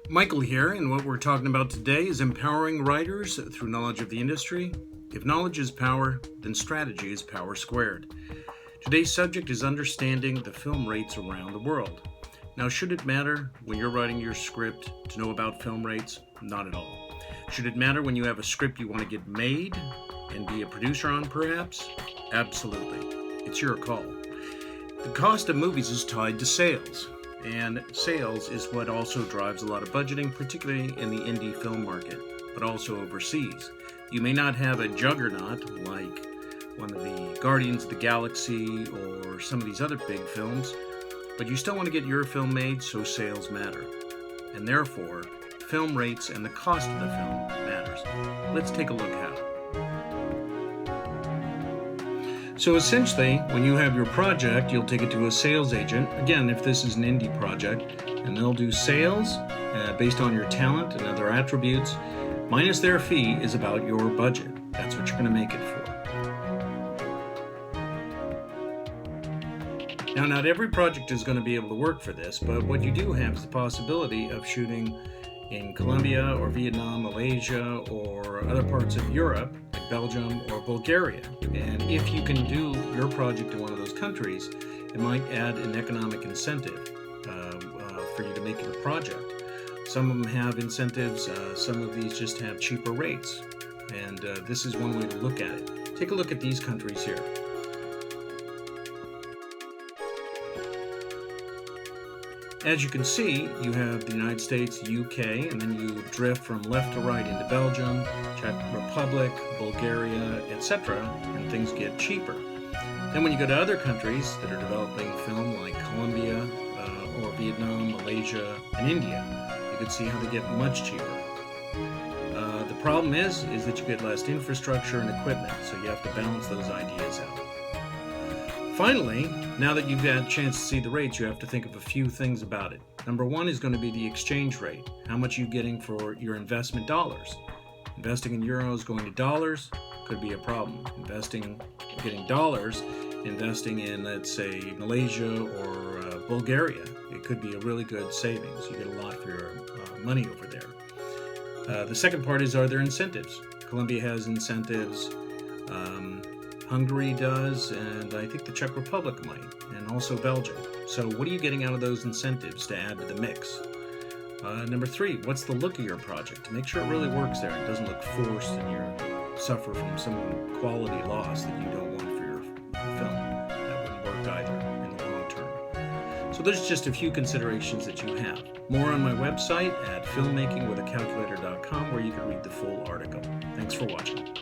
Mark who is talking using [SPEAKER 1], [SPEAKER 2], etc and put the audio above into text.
[SPEAKER 1] Michael here, and what we're talking about today is empowering writers through knowledge of the industry. If knowledge is power, then strategy is power squared. Today's subject is understanding the film rates around the world. Now, should it matter when you're writing your script to know about film rates? Not at all. Should it matter when you have a script you want to get made and be a producer on, perhaps? Absolutely. It's your call. The cost of movies is tied to sales. And sales is what also drives a lot of budgeting, particularly in the indie film market, but also overseas. You may not have a juggernaut like one of the Guardians of the Galaxy or some of these other big films, but you still want to get your film made, so sales matter. And therefore, film rates and the cost of the film matters. Let's take a look how. So essentially, when you have your project, you'll take it to a sales agent. Again, if this is an indie project, and they'll do sales based on your talent and other attributes, minus their fee is about your budget. That's what you're going to make it for. Now, not every project is going to be able to work for this, but what you do have is the possibility of shooting in Colombia or Vietnam, Malaysia, or other parts of Europe, like Belgium or Bulgaria. And if you can do your project in one of those countries, it might add an economic incentive for you to make your project. Some of them have incentives, some of these just have cheaper rates. And this is one way to look at it. Take a look at these countries here. As you can see, you have the United States, UK, and then you drift from left to right into Belgium, Czech Republic, Bulgaria, etc., and things get cheaper. Then when you go to other countries that are developing film like Colombia or Vietnam, Malaysia, and India, you can see how they get much cheaper. The problem is that you get less infrastructure and equipment, so you have to balance those ideas out. Finally, now that you've had a chance to see the rates, you have to think of a few things about it. Number one is going to be the exchange rate. How much are you getting for your investment dollars? Investing in euros going to dollars could be a problem. Getting dollars, investing in, let's say, Malaysia or Bulgaria, it could be a really good savings. You get a lot for your money over there. The second part is, are there incentives? Colombia has incentives. Hungary does, and I think the Czech Republic might, and also Belgium. So what are you getting out of those incentives to add to the mix? Number three, what's the look of your project? To make sure it really works there and doesn't look forced and you suffer from some quality loss that you don't want for your film. That wouldn't work either in the long term. So there's just a few considerations that you have. More on my website at FilmmakingWithaCalculator.com, where you can read the full article. Thanks for watching.